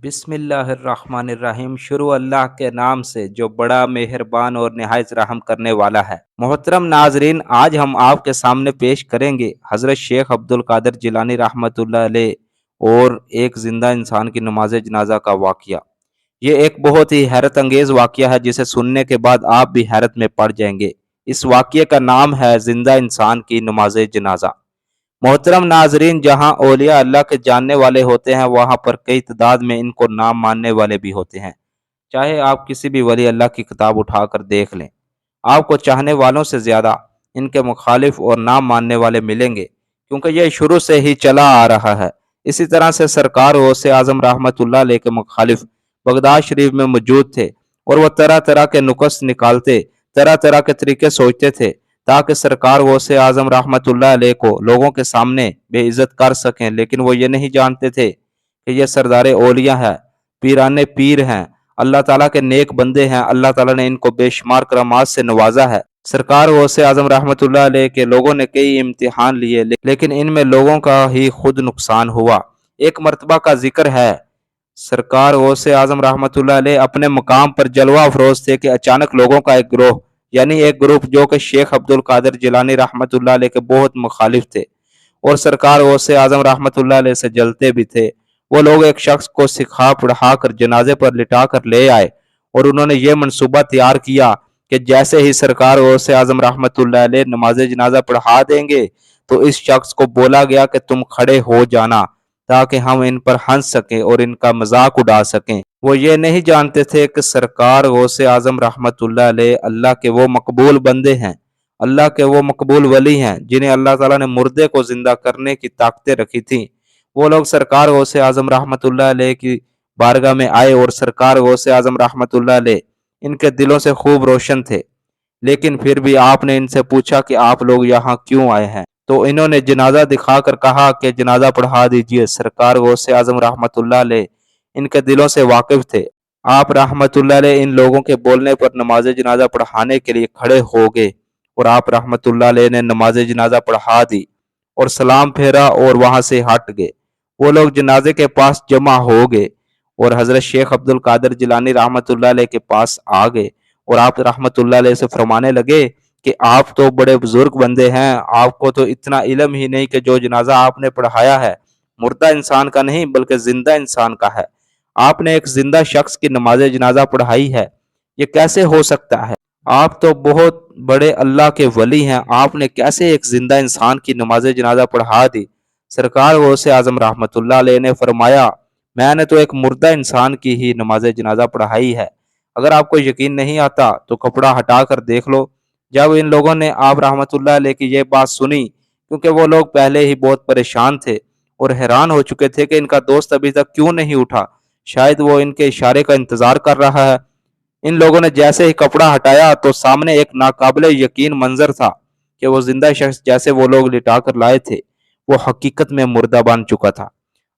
بسم اللہ الرحمن الرحیم۔ شروع اللہ کے نام سے جو بڑا مہربان اور نہایت رحم کرنے والا ہے۔ محترم ناظرین، آج ہم آپ کے سامنے پیش کریں گے حضرت شیخ عبد القادر جیلانی رحمۃ اللہ علیہ اور ایک زندہ انسان کی نماز جنازہ کا واقعہ۔ یہ ایک بہت ہی حیرت انگیز واقعہ ہے جسے سننے کے بعد آپ بھی حیرت میں پڑ جائیں گے۔ اس واقعے کا نام ہے زندہ انسان کی نماز جنازہ۔ محترم ناظرین، جہاں اولیاء اللہ کے جاننے والے ہوتے ہیں وہاں پر کئی تعداد میں ان کو نام ماننے والے بھی ہوتے ہیں۔ چاہے آپ کسی بھی ولی اللہ کی کتاب اٹھا کر دیکھ لیں، آپ کو چاہنے والوں سے زیادہ ان کے مخالف اور نام ماننے والے ملیں گے، کیونکہ یہ شروع سے ہی چلا آ رہا ہے۔ اسی طرح سے سرکار غوث اعظم رحمۃ اللہ علیہ کے مخالف بغداد شریف میں موجود تھے، اور وہ طرح طرح کے نقص نکالتے، طرح طرح کے طریقے سوچتے تھے تاکہ سرکار غوث اعظم رحمۃ اللہ علیہ کو لوگوں کے سامنے بے عزت کر سکیں، لیکن وہ یہ نہیں جانتے تھے کہ یہ سردار اولیاء ہے، پیران پیر ہیں، اللہ تعالیٰ کے نیک بندے ہیں۔ اللہ تعالیٰ نے ان کو بے شمار کرامات سے نوازا ہے۔ سرکار غوث اعظم رحمۃ اللہ علیہ کے لوگوں نے کئی امتحان لیے، لیکن ان میں لوگوں کا ہی خود نقصان ہوا۔ ایک مرتبہ کا ذکر ہے، سرکار غوث اعظم رحمۃ اللہ علیہ اپنے مقام پر جلوہ افروز تھے کہ اچانک لوگوں کا ایک گروہ، یعنی ایک گروپ جو کہ شیخ عبد القادر جیلانی رحمۃ اللہ علیہ کے بہت مخالف تھے اور سرکار غوث اعظم رحمۃ اللہ علیہ سے جلتے بھی تھے، وہ لوگ ایک شخص کو سکھا پڑھا کر جنازے پر لٹا کر لے آئے، اور انہوں نے یہ منصوبہ تیار کیا کہ جیسے ہی سرکار غوث اعظم رحمۃ اللہ علیہ نماز جنازہ پڑھا دیں گے تو اس شخص کو بولا گیا کہ تم کھڑے ہو جانا تاکہ ہم ان پر ہنس سکیں اور ان کا مذاق اڑا سکیں۔ وہ یہ نہیں جانتے تھے کہ سرکار غوث اعظم رحمۃ اللہ علیہ اللہ کے وہ مقبول بندے ہیں، اللہ کے وہ مقبول ولی ہیں جنہیں اللہ تعالیٰ نے مردے کو زندہ کرنے کی طاقتیں رکھی تھیں۔ وہ لوگ سرکار غوث اعظم رحمۃ اللہ علیہ کی بارگاہ میں آئے اور سرکار غوث اعظم رحمۃ اللہ علیہ ان کے دلوں سے خوب روشن تھے، لیکن پھر بھی آپ نے ان سے پوچھا کہ آپ لوگ یہاں کیوں آئے ہیں؟ تو انہوں نے جنازہ دکھا کر کہا کہ جنازہ پڑھا دیجئے۔ سرکار غوث اعظم رحمۃ اللہ علیہ ان کے دلوں سے واقف تھے۔ آپ رحمۃ اللہ علیہ ان لوگوں کے بولنے پر نماز جنازہ پڑھانے کے لیے کھڑے ہو گئے، اور آپ رحمۃ اللہ علیہ نے نماز جنازہ پڑھا دی اور سلام پھیرا اور وہاں سے ہٹ گئے۔ وہ لوگ جنازے کے پاس جمع ہو گئے اور حضرت شیخ عبد القادر جیلانی رحمۃ اللہ علیہ کے پاس آ گئے، اور آپ رحمۃ اللہ علیہ سے فرمانے لگے کہ آپ تو بڑے بزرگ بندے ہیں، آپ کو تو اتنا علم ہی نہیں کہ جو جنازہ آپ نے پڑھایا ہے مردہ انسان کا نہیں بلکہ زندہ انسان کا ہے۔ آپ نے ایک زندہ شخص کی نماز جنازہ پڑھائی ہے، یہ کیسے ہو سکتا ہے؟ آپ تو بہت بڑے اللہ کے ولی ہیں، آپ نے کیسے ایک زندہ انسان کی نماز جنازہ پڑھا دی؟ سرکار غوث اعظم رحمۃ اللہ علیہ نے فرمایا، میں نے تو ایک مردہ انسان کی ہی نماز جنازہ پڑھائی ہے۔ اگر آپ کو یقین نہیں آتا تو کپڑا ہٹا کر دیکھ لو۔ جب ان لوگوں نے آپ رحمۃ اللہ علیہ کی یہ بات سنی، کیونکہ وہ لوگ پہلے ہی بہت پریشان تھے اور حیران ہو چکے تھے کہ ان کا دوست ابھی تک کیوں نہیں اٹھا، شاید وہ ان کے اشارے کا انتظار کر رہا ہے۔ ان لوگوں نے جیسے ہی کپڑا ہٹایا تو سامنے ایک ناقابل یقین منظر تھا کہ وہ زندہ شخص جیسے وہ لوگ لٹا کر لائے تھے وہ حقیقت میں مردہ بن چکا تھا۔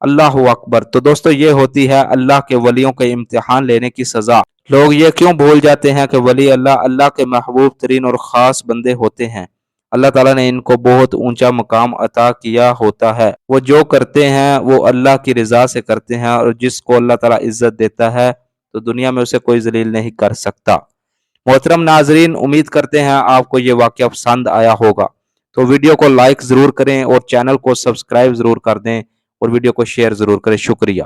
اللہ اکبر۔ تو دوستو، یہ ہوتی ہے اللہ کے ولیوں کے امتحان لینے کی سزا۔ لوگ یہ کیوں بھول جاتے ہیں کہ ولی اللہ اللہ کے محبوب ترین اور خاص بندے ہوتے ہیں؟ اللہ تعالیٰ نے ان کو بہت اونچا مقام عطا کیا ہوتا ہے۔ وہ جو کرتے ہیں وہ اللہ کی رضا سے کرتے ہیں، اور جس کو اللہ تعالیٰ عزت دیتا ہے تو دنیا میں اسے کوئی ذلیل نہیں کر سکتا۔ محترم ناظرین، امید کرتے ہیں آپ کو یہ واقعہ پسند آیا ہوگا، تو ویڈیو کو لائک ضرور کریں اور چینل کو سبسکرائب ضرور کر دیں اور ویڈیو کو شیئر ضرور کریں۔ شکریہ۔